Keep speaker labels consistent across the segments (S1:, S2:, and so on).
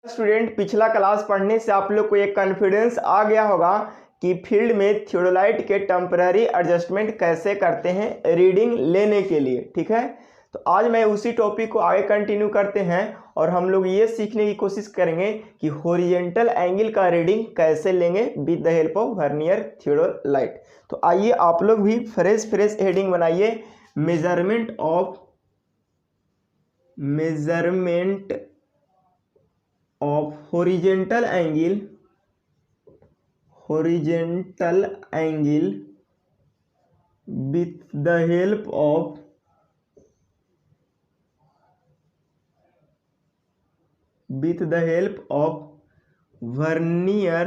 S1: Student, पिछला class पढ़ने से आप लोग को एक कॉन्फिडेंस आ गया होगा कि फील्ड में थियोडोलाइट के टेम्पररी एडजस्टमेंट कैसे करते हैं रीडिंग लेने के लिए। ठीक है, तो आज मैं उसी टॉपिक को आगे कंटिन्यू करते हैं और हम लोग ये सीखने की कोशिश करेंगे कि हॉरिजॉन्टल एंगल का रीडिंग कैसे लेंगे with the help of vernier theodolite. तो आइए आप लोग भी फ्रेश हेडिंग बनाइए। Measurement of horizontal angle with the help of vernier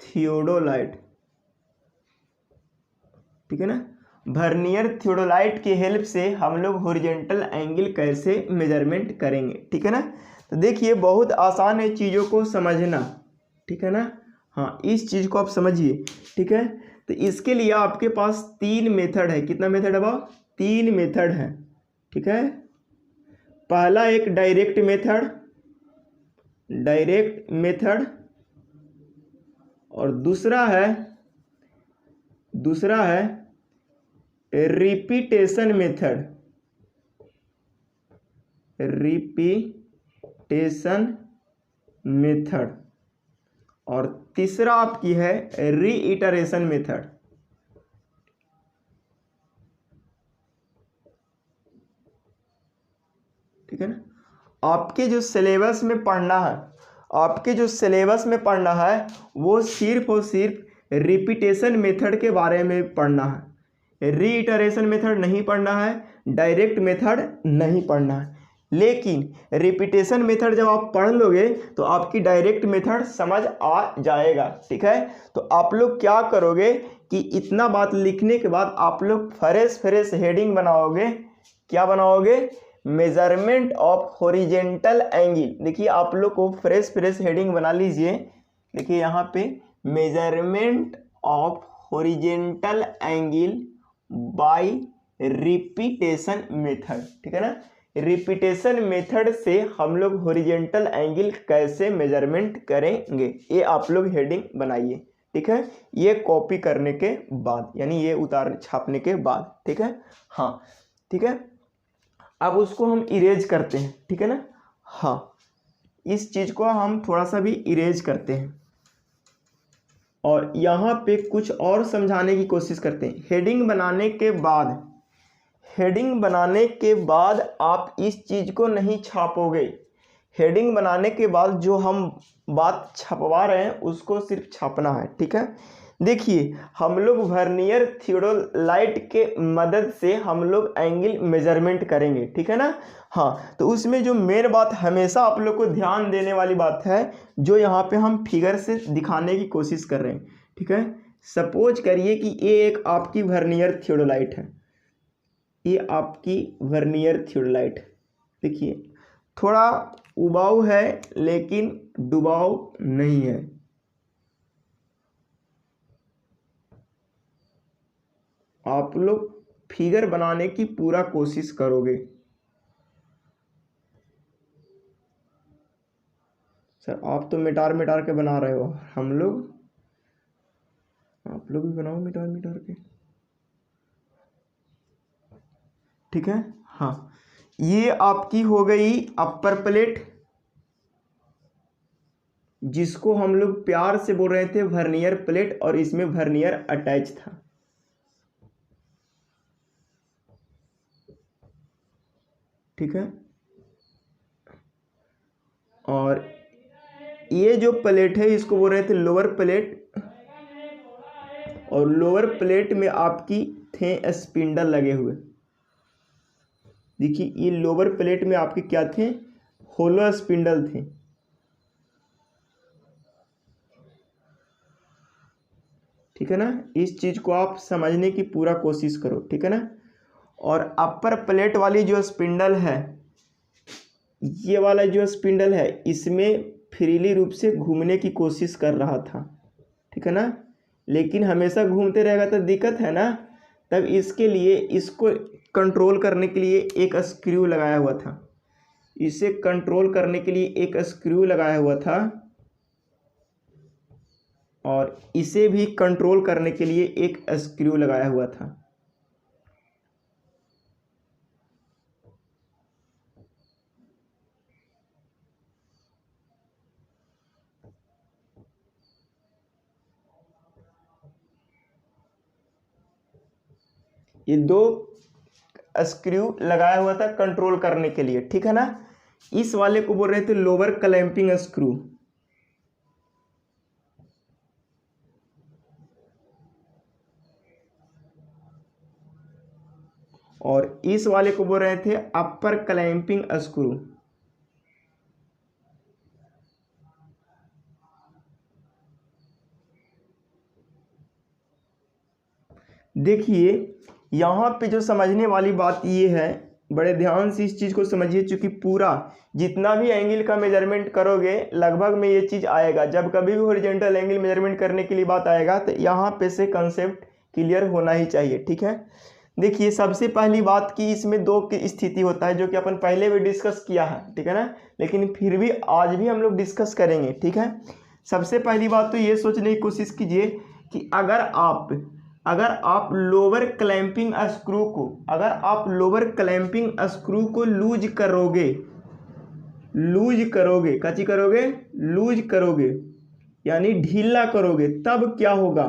S1: theodolite. ठीक है ना, वर्नियर थियोडोलाइट की हेल्प से हम लोग हॉरिजॉन्टल एंगल कैसे मेजरमेंट करेंगे। ठीक है ना, तो देखिए बहुत आसान है चीज़ों को समझना। ठीक है ना, हाँ इस चीज़ को आप समझिए। ठीक है, तो इसके लिए आपके पास 3 मेथड है। कितना मेथड है बाबा? 3 मेथड है। ठीक है, पहला एक डायरेक्ट मेथड और दूसरा है रिपीटेशन मेथड और तीसरा आपकी है रीइटरेशन मेथड। ठीक है ना, आपके जो सिलेबस में पढ़ना है वो सिर्फ और सिर्फ रिपीटेशन मेथड के बारे में पढ़ना है। रीइटरेशन मेथड नहीं पढ़ना है, डायरेक्ट मेथड नहीं पढ़ना है। लेकिन रिपीटेशन मेथड जब आप पढ़ लोगे तो आपकी डायरेक्ट मेथड समझ आ जाएगा। ठीक है, तो आप लोग क्या करोगे कि इतना बात लिखने के बाद आप लोग फ्रेश हेडिंग बनाओगे। क्या बनाओगे? Measurement of horizontal angle. देखिए आप लोग को फ्रेश हेडिंग बना लीजिए। देखिए यहाँ पे measurement of horizontal angle by repetition method. ठीक है ना, रिपीटेशन मेथड से हम लोग हॉरिजॉन्टल एंगल कैसे मेजरमेंट करेंगे, ये आप लोग हेडिंग बनाइए। ठीक है, ये कॉपी करने के बाद यानी ये छापने के बाद। ठीक है, हाँ ठीक है, अब उसको हम इरेज करते हैं। ठीक है ना, हाँ इस चीज़ को हम थोड़ा सा भी इरेज करते हैं और यहाँ पे कुछ और समझाने की कोशिश करते हैं। हेडिंग बनाने के बाद आप इस चीज़ को नहीं छापोगे। हेडिंग बनाने के बाद जो हम बात छपवा रहे हैं उसको सिर्फ छापना है। ठीक है, देखिए हम लोग वर्नियर थियोडोलाइट के मदद से हम लोग एंगल मेजरमेंट करेंगे। ठीक है ना, हाँ तो उसमें जो मेन बात हमेशा आप लोग को ध्यान देने वाली बात है जो यहाँ पे हम फिगर से दिखाने की कोशिश कर रहे हैं। ठीक है, सपोज करिए कि ये एक आपकी वर्नियर थियोडोलाइट है, ये आपकी वर्नियर थियोडोलाइट। देखिए थोड़ा उबाऊ है लेकिन डुबाऊ नहीं है। आप लोग फिगर बनाने की पूरा कोशिश करोगे। सर आप तो मिटार के बना रहे हो, आप लोग भी बनाओ मिटार के। ठीक है, हाँ ये आपकी हो गई अपर प्लेट, जिसको हम लोग प्यार से बोल रहे थे वर्नियर प्लेट और इसमें वर्नियर अटैच था। ठीक है, और ये जो प्लेट है इसको बोल रहे थे लोअर प्लेट और लोअर प्लेट में आपकी थे स्पिंडल लगे हुए। देखिए ये लोअर प्लेट में आपके क्या थे? होलो स्पिंडल थे। ठीक है ना, इस चीज को आप समझने की पूरा कोशिश करो। ठीक है ना, और अपर प्लेट वाली जो स्पिंडल है, ये वाला जो स्पिंडल है इसमें फ्रीली रूप से घूमने की कोशिश कर रहा था। ठीक है ना, लेकिन हमेशा घूमते रहेगा तो दिक्कत है ना, तब इसके लिए इसको कंट्रोल करने के लिए एक स्क्रू लगाया हुआ था। इसे कंट्रोल करने के लिए एक स्क्रू लगाया हुआ था और इसे भी कंट्रोल करने के लिए एक स्क्रू लगाया हुआ था। ये दो स्क्रू लगाया हुआ था कंट्रोल करने के लिए, ठीक है ना। इस वाले को बोल रहे थे लोअर क्लैंपिंग स्क्रू, और इस वाले को बोल रहे थे अपर क्लैंपिंग स्क्रू। देखिए यहाँ पे जो समझने वाली बात ये है, बड़े ध्यान से इस चीज़ को समझिए, चूँकि पूरा जितना भी एंगल का मेजरमेंट करोगे लगभग में ये चीज़ आएगा। जब कभी भी हॉरिजॉन्टल एंगल मेजरमेंट करने के लिए बात आएगा तो यहाँ पे से कंसेप्ट क्लियर होना ही चाहिए, ठीक है। देखिए सबसे पहली बात कि इसमें दो की स्थिति होता है, जो कि अपन पहले भी डिस्कस किया है, ठीक है ना, लेकिन फिर भी आज भी हम लोग डिस्कस करेंगे, ठीक है। सबसे पहली बात तो ये सोचने की कोशिश कीजिए कि अगर आप लोअर क्लैंपिंग स्क्रू को लूज करोगे यानी ढीला करोगे, तब क्या होगा।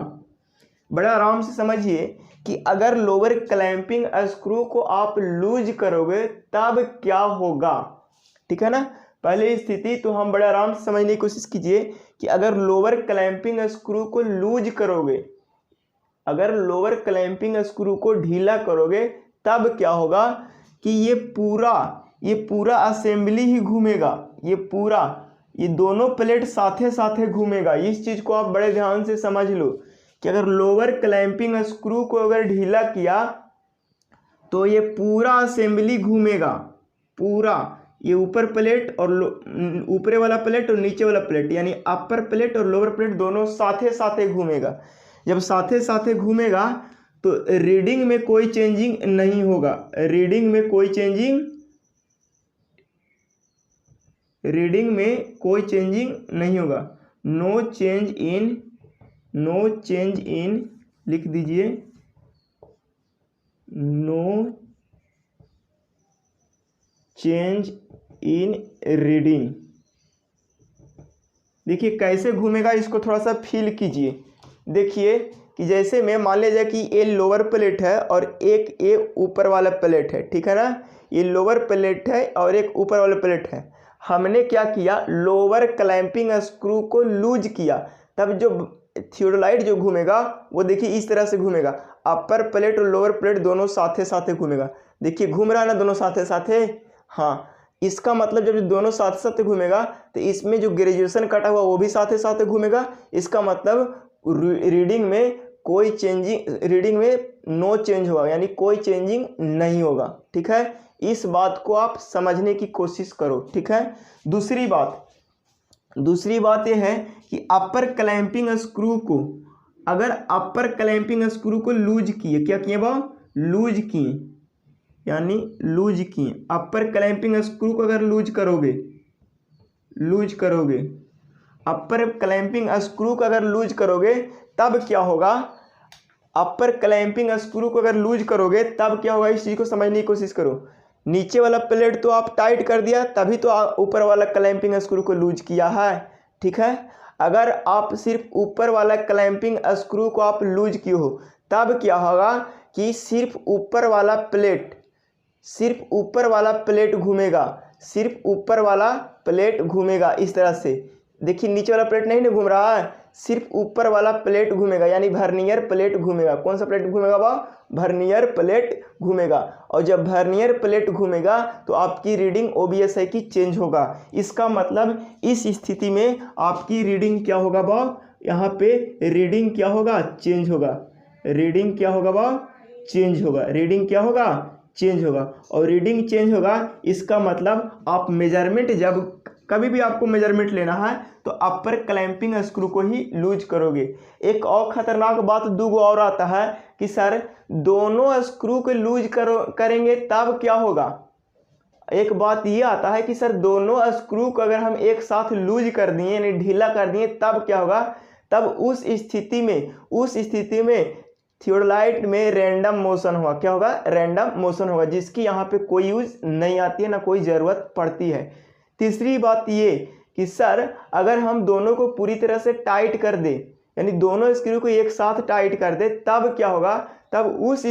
S1: बड़ा आराम से समझिए कि अगर लोअर क्लैंपिंग स्क्रू को आप लूज करोगे तब क्या होगा, ठीक है ना। पहले स्थिति तो हम बड़ा आराम से समझने की कोशिश कीजिए कि अगर लोअर क्लैंपिंग स्क्रू को लूज करोगे, अगर लोअर क्लैंपिंग स्क्रू को ढीला करोगे तब क्या होगा कि ये पूरा असेंबली ही घूमेगा, ये दोनों प्लेट साथे साथे घूमेगा। इस चीज़ को आप बड़े ध्यान से समझ लो कि अगर लोअर क्लैंपिंग स्क्रू को अगर ढीला किया तो ये पूरा असेंबली घूमेगा, पूरा ये ऊपर प्लेट और ऊपरे वाला प्लेट और नीचे वाला प्लेट, यानी अपर प्लेट और लोअर प्लेट दोनों साथे साथे घूमेगा। जब साथे साथे घूमेगा तो रीडिंग में कोई चेंजिंग नहीं होगा, नो चेंज इन लिख दीजिए, नो चेंज इन रीडिंग। देखिए कैसे घूमेगा, इसको थोड़ा सा फील कीजिए। देखिए कि जैसे में मान लीजिए कि ये लोअर प्लेट है और एक ये ऊपर वाला प्लेट है, ठीक है ना। ये लोअर प्लेट है और एक ऊपर वाला प्लेट है। हमने क्या किया, लोअर क्लैंपिंग स्क्रू को लूज किया, तब जो थियोडोलाइट जो घूमेगा वो देखिए इस तरह से घूमेगा, अपर प्लेट और लोअर प्लेट दोनों साथे साथे घूमेगा। देखिए घूम रहा है ना दोनों साथे साथे। हाँ, इसका मतलब जब दोनों साथ साथ घूमेगा तो इसमें जो ग्रेजुएशन कटा हुआ वो भी साथे साथे घूमेगा। इसका मतलब रीडिंग में नो चेंज होगा, यानी कोई चेंजिंग नहीं होगा, ठीक है। इस बात को आप समझने की कोशिश करो, ठीक है। दूसरी बात यह है कि अपर क्लैंपिंग स्क्रू को, अगर अपर क्लैंपिंग स्क्रू को लूज किए, क्या किए लूज किए, अपर क्लैंपिंग स्क्रू को अगर लूज करोगे, अपर क्लैंपिंग स्क्रू को अगर लूज करोगे तब क्या होगा, अपर क्लैंपिंग स्क्रू को अगर लूज करोगे तब क्या होगा, इस चीज़ को समझने की कोशिश करो। नीचे वाला प्लेट तो आप टाइट कर दिया, तभी तो ऊपर वाला क्लैंपिंग स्क्रू को लूज किया है, ठीक है। अगर आप सिर्फ ऊपर वाला क्लैंपिंग स्क्रू को आप लूज किए हो तब क्या होगा कि सिर्फ ऊपर वाला प्लेट घूमेगा, इस तरह से। देखिए नीचे वाला प्लेट नहीं घूम रहा है, सिर्फ ऊपर वाला प्लेट घूमेगा, यानी वर्नियर प्लेट घूमेगा। कौन सा प्लेट घूमेगा वर्नियर प्लेट घूमेगा। और जब वर्नियर प्लेट घूमेगा तो आपकी रीडिंग OBS है कि चेंज होगा। इसका मतलब इस स्थिति में आपकी रीडिंग क्या होगा यहाँ पे रीडिंग क्या होगा, चेंज होगा। और रीडिंग चेंज होगा, इसका मतलब आप मेजरमेंट, जब कभी भी आपको मेजरमेंट लेना है तो अपर क्लैंपिंग स्क्रू को ही लूज करोगे। एक और खतरनाक बात दूगो और आता है कि सर दोनों स्क्रू को लूज करेंगे तब क्या होगा। एक बात ये आता है कि सर दोनों स्क्रू को अगर हम एक साथ लूज कर दिए यानी ढीला कर दिए तब क्या होगा, तब उस स्थिति में थियोडोलाइट में रैंडम मोशन होगा। क्या होगा? रैंडम मोशन होगा, जिसकी यहाँ पे कोई यूज नहीं आती है, ना कोई ज़रूरत पड़ती है। तीसरी बात ये कि सर अगर हम दोनों को पूरी तरह से टाइट कर दे यानी दोनों स्क्रू को एक साथ टाइट कर दे तब क्या होगा, तब उस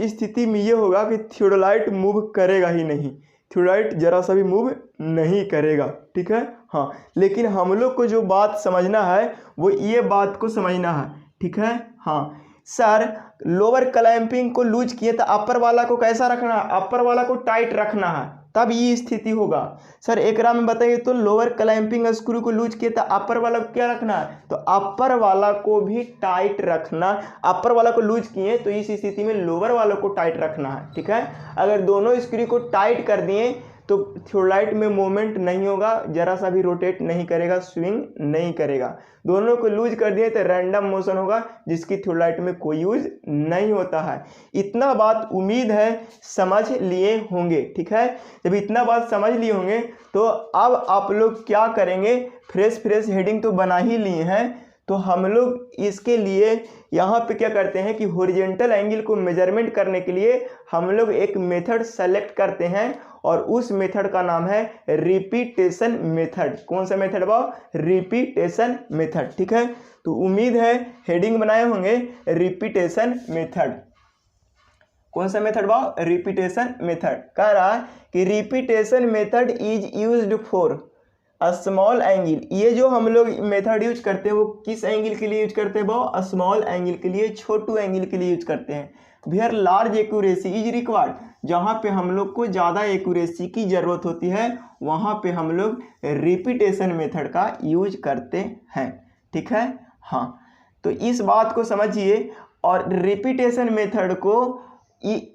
S1: स्थिति में ये होगा कि थियोडोलाइट मूव करेगा ही नहीं, थियोडोलाइट जरा सा भी मूव नहीं करेगा। ठीक है, हाँ। लेकिन हम लोग को जो बात समझना है वो ये बात को समझना है। ठीक है, हाँ। सर लोअर क्लैंपिंग को लूज किए तो अपर वाला को कैसा रखना है? अपर वाला को टाइट रखना है, तब ये स्थिति होगा। सर एक राम में बताइए तो लोअर क्लैंपिंग स्क्रू को लूज किए तो अपर वाला को क्या रखना है? तो अपर वाला को भी टाइट रखना। अपर वाला को लूज किए तो इस स्थिति में लोअर वाला को टाइट रखना है। ठीक है, अगर दोनों स्क्रू को टाइट कर दिए तो थियोडोलाइट में मूवमेंट नहीं होगा, जरा सा भी रोटेट नहीं करेगा, स्विंग नहीं करेगा। दोनों को लूज कर दिए तो रैंडम मोशन होगा, जिसकी थियोडोलाइट में कोई यूज नहीं होता है। इतना बात उम्मीद है समझ लिए होंगे। ठीक है, जब इतना बात समझ लिए होंगे तो अब आप लोग क्या करेंगे, फ्रेश हेडिंग तो बना ही लिए हैं, तो हम लोग इसके लिए यहाँ पे क्या करते हैं कि हॉरिजॉन्टल एंगल को मेजरमेंट करने के लिए हम लोग एक मेथड सेलेक्ट करते हैं और उस मेथड का नाम है रिपीटेशन मेथड। कौन सा मेथड बा? Repetition method. ठीक है, तो उम्मीद है हेडिंग बनाए होंगे रिपीटेशन मेथड। कौन सा मेथड बा? Repetition method. कह रहा है कि repetition method is used for small angle. ये जो हम लोग मेथड यूज करते हैं वो किस एंगल के लिए यूज करते हैं? वो स्मॉल एंगल के लिए, छोटू एंगल के लिए यूज करते हैं। Where large accuracy is required, जहाँ पे हम लोग को ज़्यादा एक्यूरेसी की ज़रूरत होती है वहाँ पे हम लोग रिपीटेशन मेथड का यूज करते हैं। ठीक है, हाँ। तो इस बात को समझिए, और रिपीटेशन मेथड को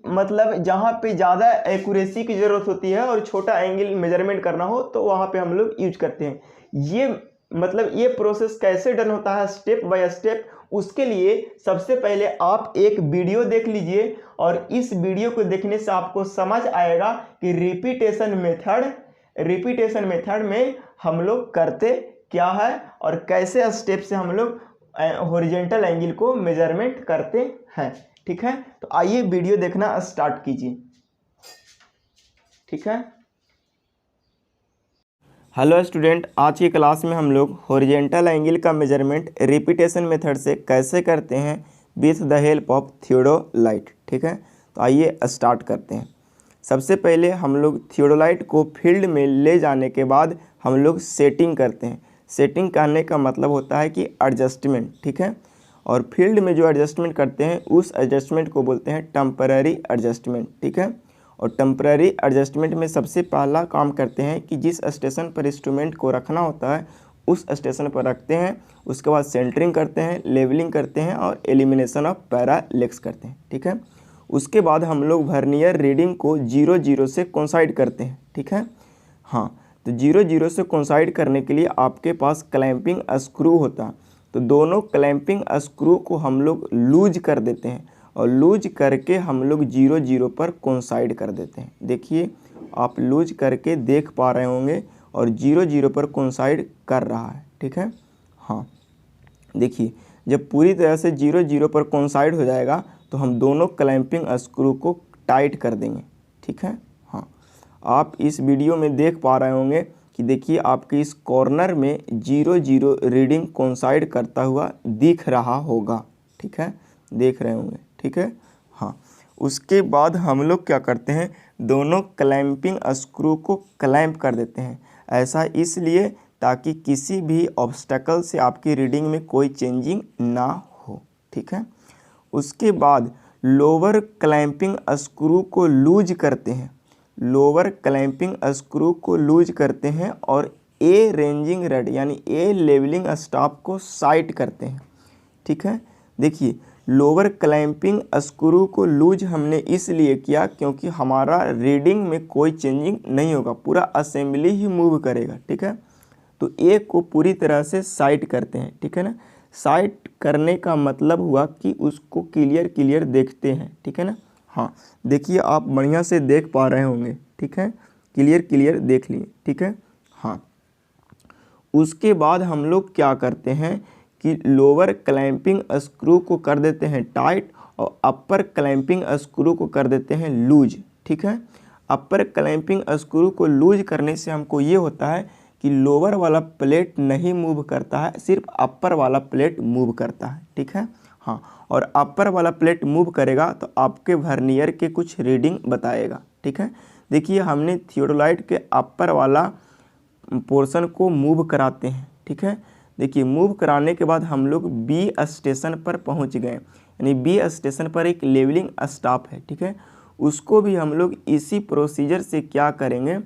S1: मतलब जहाँ पे ज़्यादा एक्यूरेसी की ज़रूरत होती है और छोटा एंगल मेजरमेंट करना हो तो वहाँ पे हम लोग यूज करते हैं। ये मतलब ये प्रोसेस कैसे डन होता है स्टेप बाय स्टेप, उसके लिए सबसे पहले आप एक वीडियो देख लीजिए और इस वीडियो को देखने से आपको समझ आएगा कि रिपीटेशन मेथड में हम लोग करते क्या है और कैसे स्टेप से हम लोग हॉरिजॉन्टल एंगल को मेजरमेंट करते हैं। ठीक है, तो आइए वीडियो देखना स्टार्ट कीजिए। ठीक है, हेलो स्टूडेंट, आज की क्लास में हम लोग हॉरिजॉन्टल एंगल का मेजरमेंट रिपीटेशन मेथड से कैसे करते हैं with the help of theodolite. ठीक है, तो आइए स्टार्ट करते हैं। सबसे पहले हम लोग थियोडोलाइट को फील्ड में ले जाने के बाद हम लोग सेटिंग करते हैं। सेटिंग करने का मतलब होता है कि एडजस्टमेंट। ठीक है, और फील्ड में जो एडजस्टमेंट करते हैं उस एडजस्टमेंट को बोलते हैं टेम्पररी एडजस्टमेंट। ठीक है, और टेम्पररी एडजस्टमेंट में सबसे पहला काम करते हैं कि जिस स्टेशन पर इंस्ट्रूमेंट को रखना होता है उस स्टेशन पर रखते हैं। उसके बाद सेंटरिंग करते हैं, लेवलिंग करते हैं और एलिमिनेशन ऑफ पैरालेक्स करते हैं। ठीक है, उसके बाद हम लोग वर्नियर रीडिंग को 0 से कोइंसाइड करते हैं। ठीक है, हाँ। तो 0 से कोइंसाइड करने के लिए आपके पास क्लैंपिंग स्क्रू होता है, तो दोनों क्लैंपिंग स्क्रू को हम लोग लूज कर देते हैं और लूज करके हम लोग 0 पर कोइंसाइड कर देते हैं। देखिए आप लूज करके देख पा रहे होंगे और 0 पर कोइंसाइड कर रहा है। ठीक है, हाँ। देखिए जब पूरी तरह से 0 पर कोइंसाइड हो जाएगा तो हम दोनों क्लैंपिंग स्क्रू को टाइट कर देंगे। ठीक है, हाँ। आप इस वीडियो में देख पा रहे होंगे कि देखिए आपके इस कॉर्नर में 0 रीडिंग कोइंसाइड करता हुआ दिख रहा होगा। ठीक है, देख रहे होंगे। ठीक है, हाँ। उसके बाद हम लोग क्या करते हैं, दोनों क्लैंपिंग स्क्रू को क्लैंप कर देते हैं। ऐसा इसलिए ताकि किसी भी ऑब्स्टेकल से आपकी रीडिंग में कोई चेंजिंग ना हो। ठीक है, उसके बाद लोअर क्लैंपिंग स्क्रू को लूज करते हैं। लोअर क्लैंपिंग स्क्रू को लूज करते हैं और ए रेंजिंग रेड यानी ए लेवलिंग स्टॉप को साइट करते हैं। ठीक है, देखिए लोअर क्लैंपिंग स्क्रू को लूज हमने इसलिए किया क्योंकि हमारा रीडिंग में कोई चेंजिंग नहीं होगा, पूरा असेंबली ही मूव करेगा। ठीक है, तो ए को पूरी तरह से साइट करते हैं। ठीक है ना, साइट करने का मतलब हुआ कि उसको क्लियर देखते हैं। ठीक है ना, हाँ देखिए आप बढ़िया से देख पा रहे होंगे, ठीक है, क्लियर देख लिए, ठीक है। हाँ उसके बाद हम लोग क्या करते हैं कि लोअर क्लैंपिंग स्क्रू को कर देते हैं टाइट और अपर क्लैंपिंग स्क्रू को कर देते हैं लूज, ठीक है। अपर क्लैंपिंग स्क्रू को लूज करने से हमको ये होता है कि लोअर वाला प्लेट नहीं मूव करता है, सिर्फ अपर वाला प्लेट मूव करता है, ठीक है। हाँ और अपर वाला प्लेट मूव करेगा तो आपके वर्नियर के कुछ रीडिंग बताएगा, ठीक है। देखिए हमने थियोडोलाइट के अपर वाला पोर्शन को मूव कराते हैं, ठीक है। देखिए मूव कराने के बाद हम लोग बी स्टेशन पर पहुंच गए, यानी बी स्टेशन पर एक लेवलिंग स्टाफ है, ठीक है। उसको भी हम लोग इसी प्रोसीजर से क्या करेंगे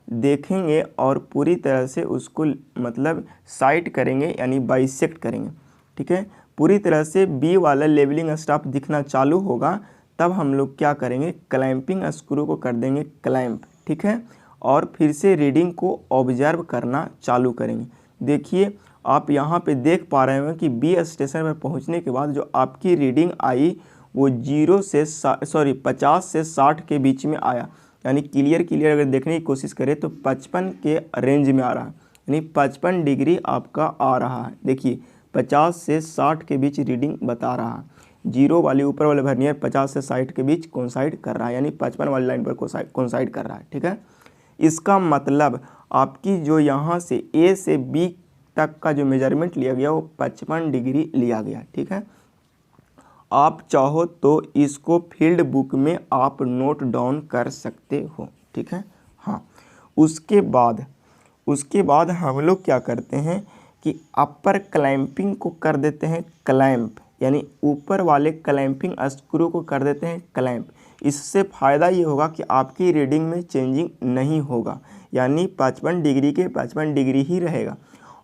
S1: देखेंगे और पूरी तरह से उसको मतलब साइट करेंगे यानी बाइसेक्ट करेंगे, ठीक है। पूरी तरह से बी वाला लेवलिंग स्टाफ दिखना चालू होगा तब हम लोग क्या करेंगे क्लैंपिंग स्क्रू को कर देंगे क्लैंप, ठीक है, और फिर से रीडिंग को ऑब्जर्व करना चालू करेंगे। देखिए आप यहाँ पे देख पा रहे हो कि बी स्टेशन पर पहुँचने के बाद जो आपकी रीडिंग आई वो 50 से 60 के बीच में आया, यानी क्लियर अगर देखने की कोशिश करें तो 55 के रेंज में आ रहा है, यानी 55 डिग्री आपका आ रहा है। देखिए 50 से 60 के बीच रीडिंग बता रहा है, जीरो वाली ऊपर वाले वर्नियर 50 से 60 के बीच कोइंसाइड कर रहा है, यानी 55 वाली लाइन पर कोइंसाइड कर रहा है, ठीक है। इसका मतलब आपकी जो यहाँ से ए से बी तक का जो मेजरमेंट लिया गया वो 55 डिग्री लिया गया, ठीक है। आप चाहो तो इसको फील्ड बुक में आप नोट डाउन कर सकते हो, ठीक है। हाँ उसके बाद हम लोग क्या करते हैं कि अपर क्लैंपिंग को कर देते हैं क्लैंप, यानी ऊपर वाले क्लैंपिंग स्क्रू को कर देते हैं क्लैंप। इससे फ़ायदा ये होगा कि आपकी रीडिंग में चेंजिंग नहीं होगा, यानी 55 डिग्री के 55 डिग्री ही रहेगा।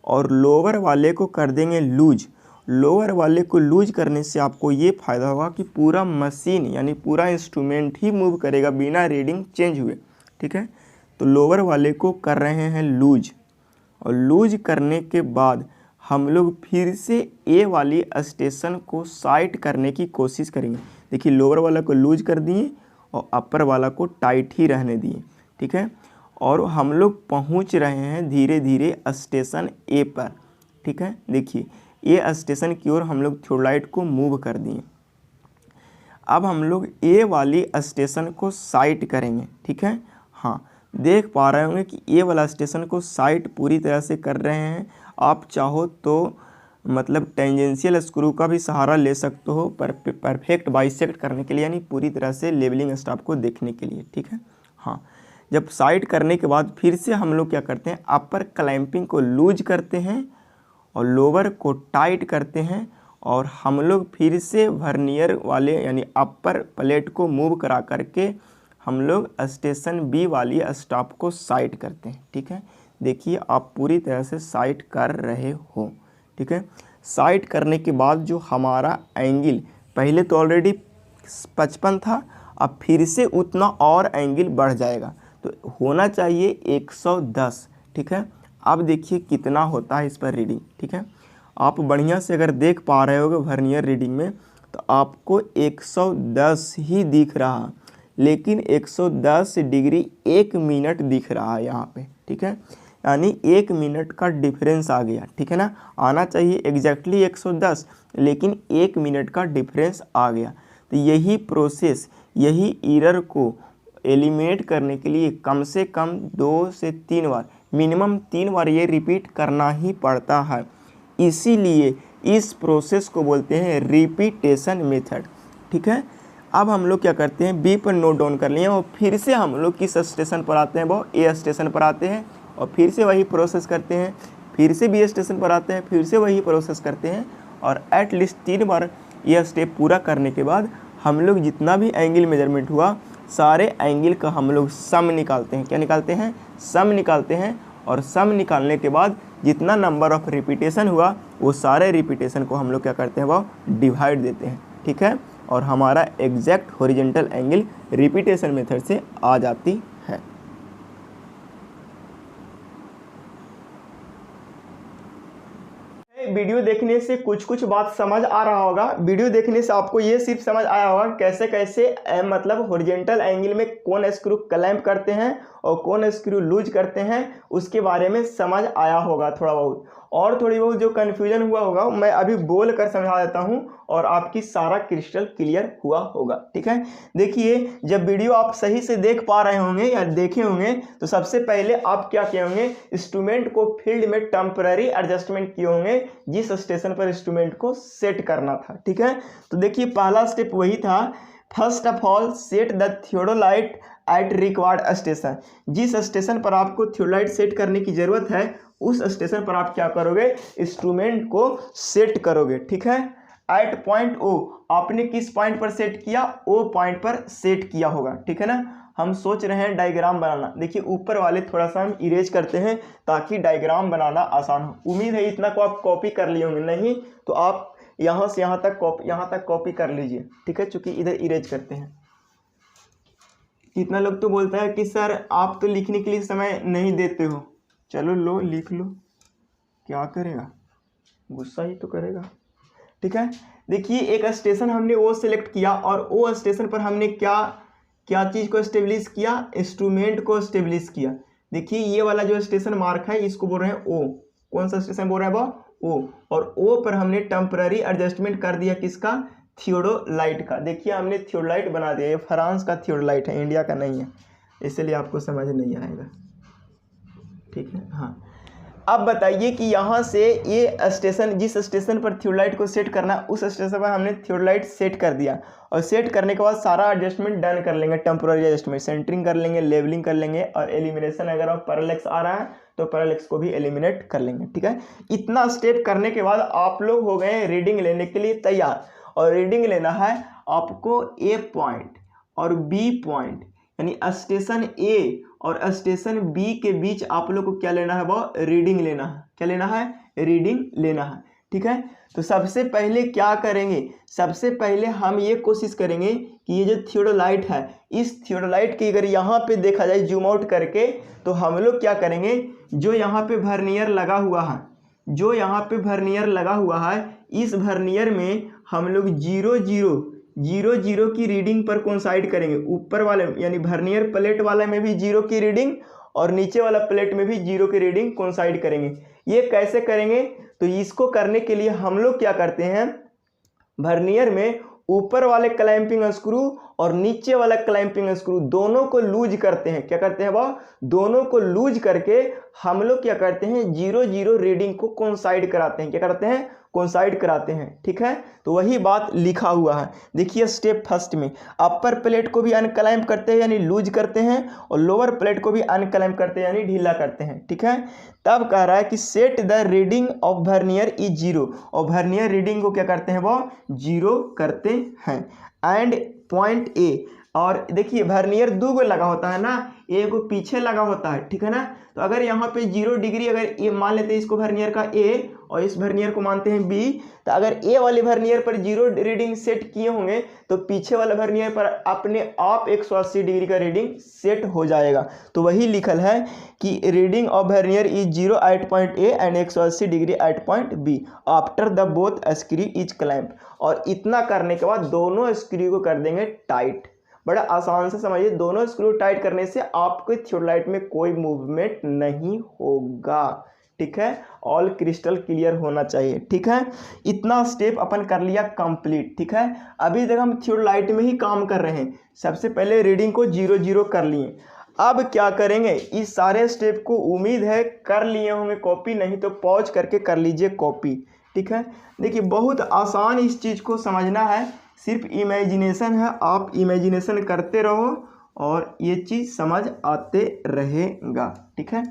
S1: और लोअर वाले को कर देंगे लूज। लोअर वाले को लूज करने से आपको ये फ़ायदा होगा कि पूरा मशीन यानी पूरा इंस्ट्रूमेंट ही मूव करेगा बिना रीडिंग चेंज हुए, ठीक है। तो लोअर वाले को कर रहे हैं लूज और लूज करने के बाद हम लोग फिर से ए वाली स्टेशन को साइट करने की कोशिश करेंगे। देखिए लोअर वाला को लूज कर दिए और अपर वाला को टाइट ही रहने दिए, ठीक है। और हम लोग पहुंच रहे हैं धीरे धीरे स्टेशन ए पर, ठीक है। देखिए ए स्टेशन की ओर हम लोग थियोडोलाइट को मूव कर दिए। अब हम लोग ए वाली स्टेशन को साइट करेंगे, ठीक है। हाँ देख पा रहे होंगे कि ए वाला स्टेशन को साइट पूरी तरह से कर रहे हैं। आप चाहो तो मतलब टेंजेंशियल स्क्रू का भी सहारा ले सकते हो परफेक्ट बाइसेक्ट करने के लिए, यानी पूरी तरह से लेवलिंग स्टाफ को देखने के लिए, ठीक है। हाँ जब साइट करने के बाद फिर से हम लोग क्या करते हैं अपर क्लैंपिंग को लूज करते हैं और लोअर को टाइट करते हैं और हम लोग फिर से वर्नियर वाले यानी अपर प्लेट को मूव करा करके हम लोग स्टेशन बी वाली स्टाफ को साइट करते हैं, ठीक है। देखिए आप पूरी तरह से साइट कर रहे हो, ठीक है। साइट करने के बाद जो हमारा एंगल पहले तो ऑलरेडी 55 था, अब फिर से उतना और एंगल बढ़ जाएगा तो होना चाहिए 110, ठीक है। अब देखिए कितना होता है इस पर रीडिंग, ठीक है। आप बढ़िया से अगर देख पा रहे होगे वर्नियर रीडिंग में तो आपको 110 ही दिख रहा, लेकिन 110 डिग्री 1 मिनट दिख रहा है यहाँ पे, ठीक है। यानी 1 मिनट का डिफरेंस आ गया, ठीक है ना। आना चाहिए एग्जैक्टली 110 लेकिन 1 मिनट का डिफरेंस आ गया। तो यही प्रोसेस यही एरर को एलिमिनेट करने के लिए कम से कम 2 से 3 बार मिनिमम 3 बार ये रिपीट करना ही पड़ता है। इसीलिए इस प्रोसेस को बोलते हैं रिपीटेशन मेथड, ठीक है। अब हम लोग क्या करते हैं बी पर नोट डाउन कर लिए और फिर से हम लोग किस स्टेशन पर आते हैं वो ए स्टेशन पर आते हैं और फिर से वही प्रोसेस करते हैं, फिर से बी स्टेशन पर आते हैं, फिर से वही प्रोसेस करते हैं और एटलीस्ट 3 बार यह स्टेप पूरा करने के बाद हम लोग जितना भी एंगल मेजरमेंट हुआ सारे एंगल का हम लोग सम निकालते हैं। क्या निकालते हैं? सम निकालते हैं और सम निकालने के बाद जितना नंबर ऑफ रिपीटेशन हुआ वो सारे रिपीटेशन को हम लोग क्या करते हैं वो डिवाइड देते हैं, ठीक है। और हमारा exact horizontal angle repetition method से आ जाती है। वीडियो देखने से कुछ कुछ बात समझ आ रहा होगा। वीडियो देखने से आपको ये सिर्फ समझ आया होगा कैसे कैसे मतलब हॉरिजॉन्टल एंगल में कौन स्क्रू क्लैंप करते हैं और कौन स्क्रू लूज करते हैं, उसके बारे में समझ आया होगा थोड़ा बहुत। और थोड़ी बहुत जो कन्फ्यूजन हुआ होगा मैं अभी बोल कर समझा देता हूँ और आपकी सारा क्रिस्टल क्लियर हुआ होगा। ठीक है, देखिए जब वीडियो आप सही से देख पा रहे होंगे या देखे होंगे तो सबसे पहले आप क्या किए होंगे, इंस्ट्रूमेंट को फील्ड में टेम्पररी एडजस्टमेंट किए होंगे जिस स्टेशन पर इंस्ट्रूमेंट को सेट करना था। ठीक है, तो देखिए पहला स्टेप वही था, first of all set the theodolite at required station. जिस स्टेशन पर आपको थियोडोलाइट सेट करने की जरूरत है उस स्टेशन पर आप क्या करोगे, इंस्ट्रूमेंट को सेट करोगे। ठीक है, एट पॉइंट ओ, आपने किस पॉइंट पर सेट किया, ओ पॉइंट पर सेट किया होगा। ठीक है ना, हम सोच रहे हैं डायग्राम बनाना। देखिए ऊपर वाले थोड़ा सा हम इरेज करते हैं ताकि डायग्राम बनाना आसान हो। उम्मीद है इतना को आप कॉपी कर लिए होंगे, नहीं तो आप यहाँ से यहाँ तक कॉपी कर लीजिए। ठीक है, चूंकि इधर इरेज करते हैं। कितना लोग तो बोलता है कि सर आप तो लिखने के लिए समय नहीं देते हो। चलो लो लिख लो, क्या करेगा, गुस्सा ही तो करेगा। ठीक है, देखिए एक स्टेशन हमने वो सिलेक्ट किया और वो स्टेशन पर हमने क्या चीज़ को एस्टेब्लिश किया, इंस्ट्रूमेंट को एस्टेब्लिश किया। देखिए ये वाला जो स्टेशन मार्क है इसको बोल रहे हैं ओ। कौन सा स्टेशन बोल रहा है वो, ओ। और ओ पर हमने टेम्पररी एडजस्टमेंट कर दिया किसका, थियोडोलाइट का। देखिए हमने थियोडोलाइट बना दिया, ये फ्रांस का थियोडोलाइट है, इंडिया का नहीं है, इसलिए आपको समझ नहीं आएगा। ठीक है, हाँ अब बताइए कि यहाँ से ये स्टेशन, जिस स्टेशन पर थियोडोलाइट को सेट करना उस स्टेशन पर हमने थियोडोलाइट सेट कर दिया और सेट करने के बाद सारा एडजस्टमेंट डन कर लेंगे, टेम्पोररी एडजस्टमेंट, सेंटरिंग कर लेंगे, लेवलिंग कर लेंगे और एलिमिनेशन, अगर आप पैरेलैक्स आ रहा है तो पैरेलैक्स को भी एलिमिनेट कर लेंगे। ठीक है, इतना स्टेप करने के बाद आप लोग हो गए रीडिंग लेने के लिए तैयार। और रीडिंग लेना है आपको ए पॉइंट और बी पॉइंट, यानी स्टेशन ए और स्टेशन बी के बीच आप लोग को क्या लेना है, वो रीडिंग लेना है। क्या लेना है, रीडिंग लेना है। ठीक है, तो सबसे पहले क्या करेंगे, सबसे पहले हम ये कोशिश करेंगे कि ये जो थियोडोलाइट है, इस थियोडोलाइट की अगर यहाँ पे देखा जाए जूम आउट करके, तो हम लोग क्या करेंगे, जो यहाँ पे वर्नियर लगा हुआ है, जो यहाँ पे वर्नियर लगा हुआ है, इस वर्नियर में हम लोग 0 की रीडिंग पर कोइंसाइड करेंगे। ऊपर वाले यानी वर्नियर प्लेट वाले में भी 0 की रीडिंग और नीचे वाला प्लेट में भी 0 की रीडिंग कोइंसाइड करेंगे। ये कैसे करेंगे, तो इसको करने के लिए हम लोग क्या करते हैं, वर्नियर में ऊपर वाले क्लैंपिंग स्क्रू और नीचे वाला क्लैंपिंग स्क्रू दोनों को लूज करते हैं। क्या करते हैं वो, दोनों को लूज करके हम लोग क्या करते हैं, 0 रीडिंग को कोइंसाइड कराते हैं। क्या करते हैं, कोइंसाइड कराते हैं। ठीक है, तो वही बात लिखा हुआ है। देखिए स्टेप फर्स्ट में अपर प्लेट को भी अनक्लैंप करते हैं यानी लूज करते हैं और लोअर प्लेट को भी अनक्लैंप करते हैं यानी ढीला करते हैं। ठीक है, तब कह रहा है कि set the reading of vernier is 0, और वर्नियर रीडिंग को क्या करते हैं, वो 0 करते हैं। एंड पॉइंट ए, और देखिए वर्नियर 2 गो लगा होता है ना, एक को पीछे लगा होता है। ठीक है ना, तो अगर यहाँ पे 0 डिग्री, अगर ये मान लेते हैं इसको वर्नियर का ए और इस वर्नियर को मानते हैं बी, तो अगर ए वाले वर्नियर पर 0 रीडिंग सेट किए होंगे तो पीछे वाले वर्नियर पर अपने आप 180 डिग्री का रीडिंग सेट हो जाएगा। तो वही लिखल है कि reading of vernier is 0 at point A and 180 degree at point B after the both screw is clamp. और इतना करने के बाद दोनों स्क्रू को कर देंगे टाइट। बड़ा आसान से समझिए, दोनों स्क्रू टाइट करने से आपके थियोडोलाइट में कोई मूवमेंट नहीं होगा। ठीक है, ऑल क्रिस्टल क्लियर होना चाहिए। ठीक है, इतना स्टेप अपन कर लिया कंप्लीट। ठीक है, अभी तक हम थियोडोलाइट में ही काम कर रहे हैं। सबसे पहले रीडिंग को 0 कर लिए। अब क्या करेंगे, इस सारे स्टेप को उम्मीद है कर लिए होंगे कॉपी, नहीं तो पॉज करके कर लीजिए कॉपी। ठीक है, देखिए बहुत आसान इस चीज़ को समझना है, सिर्फ इमेजिनेशन है, आप इमेजिनेशन करते रहो और ये चीज़ समझ आते रहेगा। ठीक है,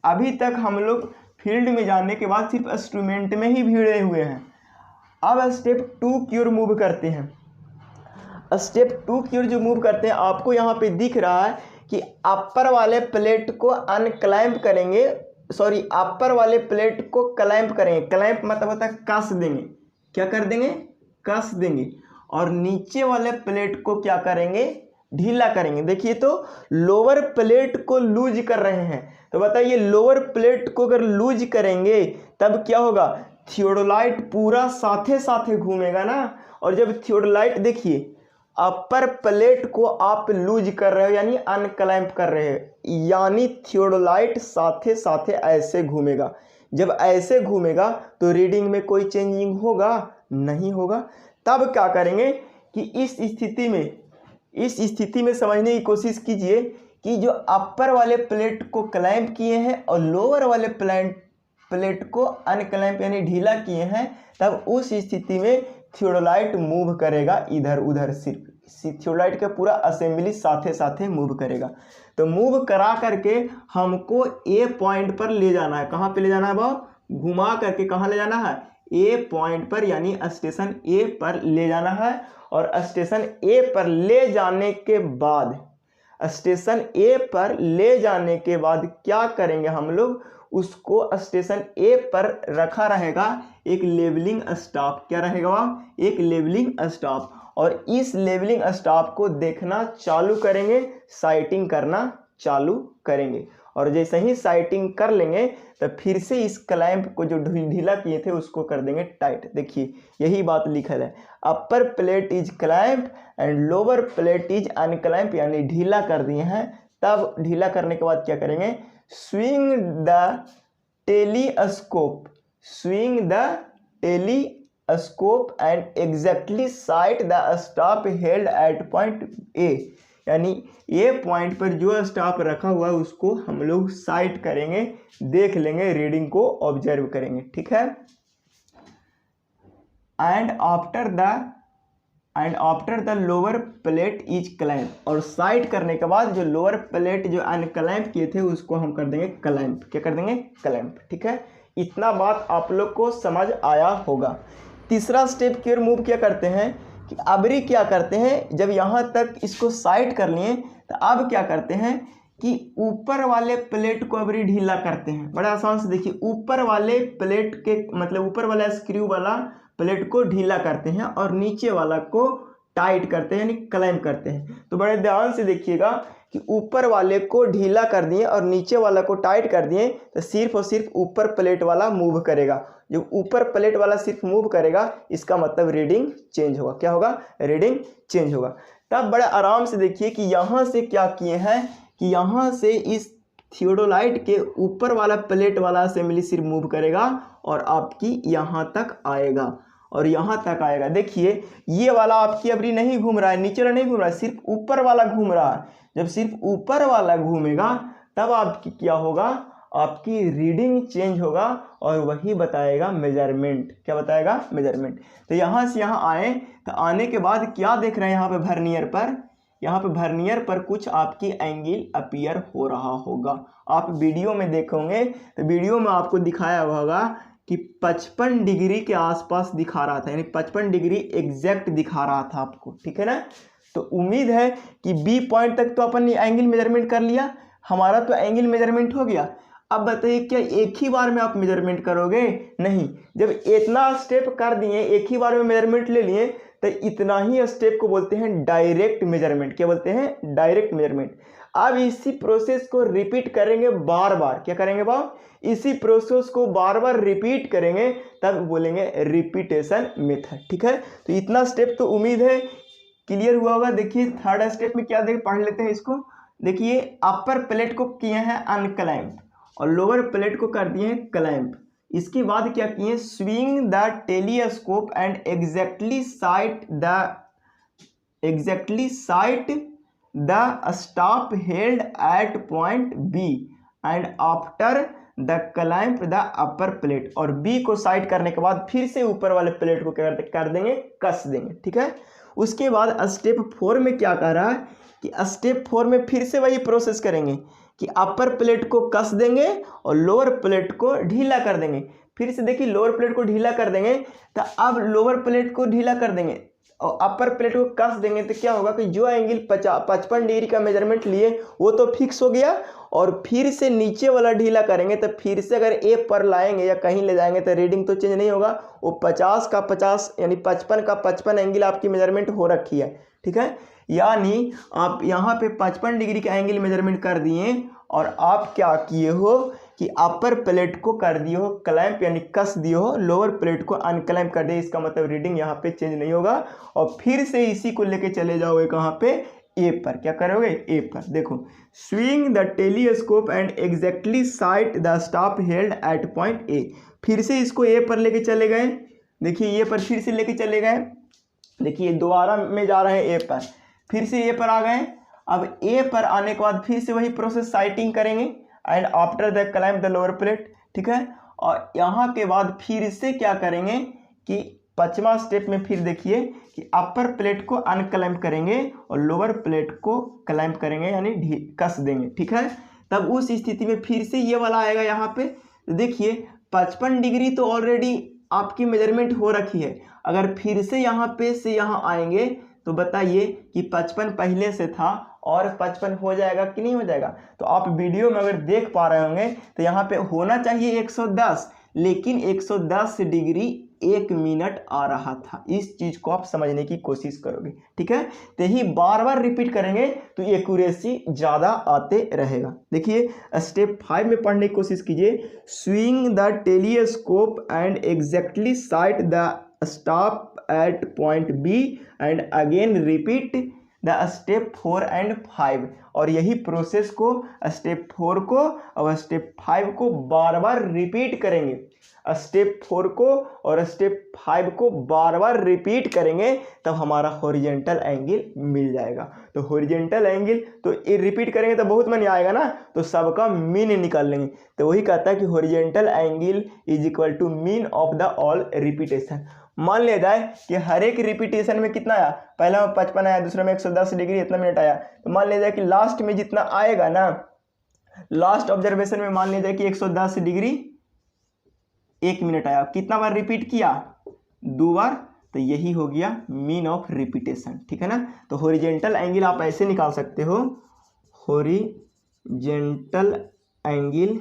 S1: अभी तक हम लोग फील्ड में जाने के बाद सिर्फ इंस्ट्रूमेंट में ही भिड़े हुए हैं। अब स्टेप 2 की ओर मूव करते हैं। स्टेप 2 की ओर जो मूव करते हैं, आपको यहाँ पे दिख रहा है कि अपर वाले प्लेट को अनक्लैंप करेंगे, सॉरी अपर वाले प्लेट को क्लैंप करेंगे। क्लैंप मतलब होता है कस देंगे। क्या कर देंगे, कस देंगे। और नीचे वाले प्लेट को क्या करेंगे, ढीला करेंगे। देखिए तो लोअर प्लेट को लूज कर रहे हैं, तो बताइए लोअर प्लेट को अगर लूज करेंगे तब क्या होगा, थियोडोलाइट पूरा साथे साथे घूमेगा ना, और जब थियोडोलाइट देखिए अपर प्लेट को आप लूज कर रहे हो यानी अनक्लैंप कर रहे हो, यानी थियोडोलाइट साथे साथे ऐसे घूमेगा। जब ऐसे घूमेगा तो रीडिंग में कोई चेंजिंग होगा नहीं होगा। तब क्या करेंगे कि इस स्थिति में समझने की कोशिश कीजिए कि जो अपर वाले प्लेट को क्लैंप किए हैं और लोअर वाले प्लेट को अनक्लैंप यानी ढीला किए हैं, तब उस स्थिति में थियोडोलाइट मूव करेगा इधर उधर। सिर्फ थियोडोलाइट का पूरा असेंबली साथे साथे मूव करेगा। तो मूव करा करके हमको ए पॉइंट पर ले जाना है। कहाँ पे ले जाना है भाव? घुमा करके कहाँ ले जाना है? ए पॉइंट पर, यानी स्टेशन ए पर ले जाना है। और स्टेशन ए पर ले जाने के बाद क्या करेंगे हम लोग? उसको स्टेशन ए पर रखा रहेगा एक लेवलिंग स्टाफ। क्या रहेगा वहाँ? एक लेवलिंग स्टाफ। और इस लेवलिंग स्टाफ को देखना चालू करेंगे, साइटिंग करना चालू करेंगे। और जैसे ही साइटिंग कर लेंगे तो फिर से इस क्लैंप को जो ढीला किए थे उसको कर देंगे टाइट। देखिए यही बात लिखल है, upper plate is clamp and lower plate is unclamp, यानी ढीला कर दिए हैं। तब ढीला करने के बाद क्या करेंगे? Swing the telescope and exactly sight the staff held at point ए, यानी ए पॉइंट पर जो स्टाफ रखा हुआ है उसको हम लोग साइट करेंगे, देख लेंगे, रीडिंग को ऑब्जर्व करेंगे। ठीक है। And after the lower plate is clamp, और साइट करने के बाद जो लोअर प्लेट जो अनक्लैंप किए थे उसको हम कर देंगे क्लैंप। क्या कर देंगे? क्लैंप। ठीक है, इतना बात आप लोग को समझ आया होगा। तीसरा स्टेप की ओर मूव क्या करते हैं कि अबरी क्या करते हैं, जब यहाँ तक इसको साइट कर लिए तो अब क्या करते हैं कि ऊपर वाले प्लेट को अबरी ढीला करते हैं। बड़ा आसान से देखिए, ऊपर वाले प्लेट के मतलब ऊपर वाला स्क्रू वाला प्लेट को ढीला करते हैं और नीचे वाला को टाइट करते हैं यानी क्लैंप करते हैं। तो बड़े ध्यान से देखिएगा कि ऊपर वाले को ढीला कर दिए और नीचे वाला को टाइट कर दिए तो सिर्फ और सिर्फ ऊपर प्लेट वाला मूव करेगा। जो ऊपर प्लेट वाला सिर्फ मूव करेगा इसका मतलब रीडिंग चेंज होगा। क्या होगा? रीडिंग चेंज होगा। तब बड़े आराम से देखिए कि यहाँ से क्या किए हैं कि यहाँ से इस थियोडोलाइट के ऊपर वाला प्लेट वाला असेंबली सिर्फ मूव करेगा और आपकी यहाँ तक आएगा और यहाँ तक आएगा। देखिए ये वाला आपकी अबरी नहीं घूम रहा है, नीचे वाला नहीं घूम रहा है, सिर्फ ऊपर वाला घूम रहा है। जब सिर्फ ऊपर वाला घूमेगा तब आपकी क्या होगा? आपकी रीडिंग चेंज होगा और वही बताएगा मेजरमेंट। क्या बताएगा? मेजरमेंट। तो यहाँ से यहाँ आए तो आने के बाद क्या देख रहे हैं यहाँ पे वर्नियर पर? यहाँ पे वर्नियर पर कुछ आपकी एंगल अपीयर हो रहा होगा। आप वीडियो में देखोगे तो वीडियो में आपको दिखाया होगा कि 55 डिग्री के आसपास दिखा रहा था, यानी 55 डिग्री एग्जैक्ट दिखा रहा था आपको। ठीक है ना? तो उम्मीद है कि बी पॉइंट तक तो अपन ने एंगल मेजरमेंट कर लिया, हमारा तो एंगल मेजरमेंट हो गया। अब बताइए क्या एक ही बार में आप मेजरमेंट करोगे? नहीं, जब इतना स्टेप कर दिए, एक ही बार में मेजरमेंट ले लिए, तो इतना ही स्टेप को बोलते हैं डायरेक्ट मेजरमेंट। क्या बोलते हैं? Direct measurement. अब इसी प्रोसेस को रिपीट करेंगे बार बार। क्या करेंगे बाब? इसी प्रोसेस को बार बार रिपीट करेंगे, तब बोलेंगे रिपीटेशन मेथड। ठीक है, तो इतना स्टेप तो उम्मीद है क्लियर हुआ होगा। देखिए थर्ड स्टेप में क्या देख पढ़ लेते हैं इसको। देखिए अपर प्लेट को किए हैं अनक्लैंप और लोअर प्लेट को कर दिए हैं क्लैंप। इसके बाद क्या किए? Swing the telescope and exactly sight the staff held at point B and after the clamp the upper plate. और बी को साइट करने के बाद फिर से ऊपर वाले प्लेट को क्या कर देंगे? कस देंगे। ठीक है, उसके बाद स्टेप 4 में क्या कह रहा है कि स्टेप 4 में फिर से वही प्रोसेस करेंगे कि अपर प्लेट को कस देंगे और लोअर प्लेट को ढीला कर देंगे। फिर से देखिए लोअर प्लेट को ढीला कर देंगे तो अब लोअर प्लेट को ढीला कर देंगे और अपर प्लेट को कस देंगे तो क्या होगा कि जो एंगल 55 डिग्री का मेजरमेंट लिए वो तो फिक्स हो गया। और फिर से नीचे वाला ढीला करेंगे तो फिर से अगर ए पर लाएंगे या कहीं ले जाएंगे तो रीडिंग तो चेंज नहीं होगा। वो 50 का 50 यानी 55 का 55 एंगल आपकी मेजरमेंट हो रखी है। ठीक है, यानी आप यहाँ पे 55 डिग्री का एंगल मेजरमेंट कर दिए और आप क्या किए हो कि अपर प्लेट को कर दिए हो क्लैंप यानी कस दिए हो, लोअर प्लेट को अनक्लैंप कर दिए, इसका मतलब रीडिंग यहाँ पे चेंज नहीं होगा। और फिर से इसी को लेके चले जाओगे कहाँ पे, ए पर। क्या करोगे, ए पर। देखो, swing the telescope and exactly sight the staff held at point ए। फिर से इसको ए पर लेके चले गए, देखिए ए पर फिर से लेके चले गए, देखिए दोबारा में जा रहे हैं ए पर, फिर से ए पर आ गए। अब ए पर आने के बाद फिर से वही प्रोसेस साइटिंग करेंगे and after the climb the lower plate, ठीक है। और यहाँ के बाद फिर से क्या करेंगे कि 5वां स्टेप में फिर देखिए कि अपर प्लेट को अनक्लैंप करेंगे और लोअर प्लेट को क्लैंप करेंगे यानी कस देंगे, ठीक है। तब उस स्थिति में फिर से ये वाला आएगा यहाँ पे। तो देखिए 55 डिग्री तो ऑलरेडी आपकी मेजरमेंट हो रखी है, अगर फिर से यहाँ पे से यहाँ आएंगे तो बताइए कि 55 पहले से था और 55 हो जाएगा कि नहीं हो जाएगा। तो आप वीडियो में अगर देख पा रहे होंगे तो यहाँ पे होना चाहिए 110, लेकिन 110 डिग्री 1 मिनट आ रहा था। इस चीज को आप समझने की कोशिश करोगे, ठीक है। तो यही बार बार रिपीट करेंगे तो एक्यूरेसी ज्यादा आते रहेगा। देखिए स्टेप 5 में पढ़ने की कोशिश कीजिए, swing the telescope and exactly sight the staff at point B and again repeat the step 4 and 5। और यही प्रोसेस को स्टेप 4 को और स्टेप 5 को बार बार रिपीट करेंगे। स्टेप 4 को और स्टेप 5 को बार बार रिपीट करेंगे तब हमारा हॉरिजेंटल एंगल मिल जाएगा। तो हॉरिजेंटल एंगल तो ये रिपीट करेंगे तो बहुत मन आएगा ना, तो सबका मीन निकाल लेंगे। तो वही कहता है कि horizontal angle is equal to mean of the all repetition. मान लिया जाए कि हर एक रिपीटेशन में कितना आया, पहला में 55 आया, दूसरे में 110 डिग्री इतना मिनट आया। तो मान लिया जाए कि लास्ट में जितना आएगा ना, लास्ट ऑब्जर्वेशन में मान लिया जाए कि 110 डिग्री 1 मिनट आया। कितना बार रिपीट किया, 2 बार। तो यही हो गया मीन ऑफ रिपीटेशन, ठीक है ना। तो हॉरिजेंटल एंगल आप ऐसे निकाल सकते हो, हॉरिजेंटल एंगल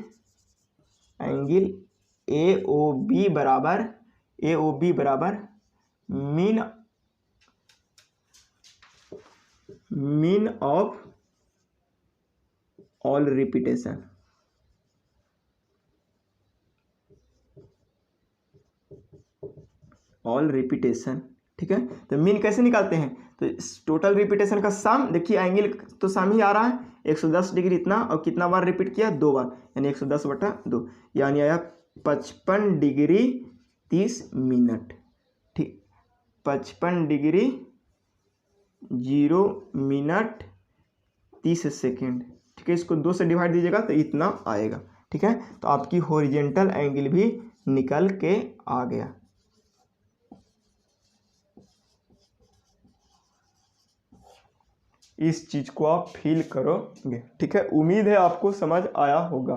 S1: AOB बराबर mean of all repetition. All repetition, ठीक है। तो मीन कैसे निकालते हैं, तो टोटल रिपीटेशन का सम, देखिए एंगल तो सम ही आ रहा है, 110 डिग्री इतना, और कितना बार रिपीट किया, 2 बार, यानी 110/2, यानी आया 55 डिग्री 30 मिनट, ठीक। 55 डिग्री 0 मिनट 30 सेकेंड, ठीक है। इसको 2 से डिवाइड दीजिएगा तो इतना आएगा, ठीक है। तो आपकी हॉरिजेंटल एंगल भी निकल के आ गया। इस चीज को आप फील करोगे, ठीक है। उम्मीद है आपको समझ आया होगा।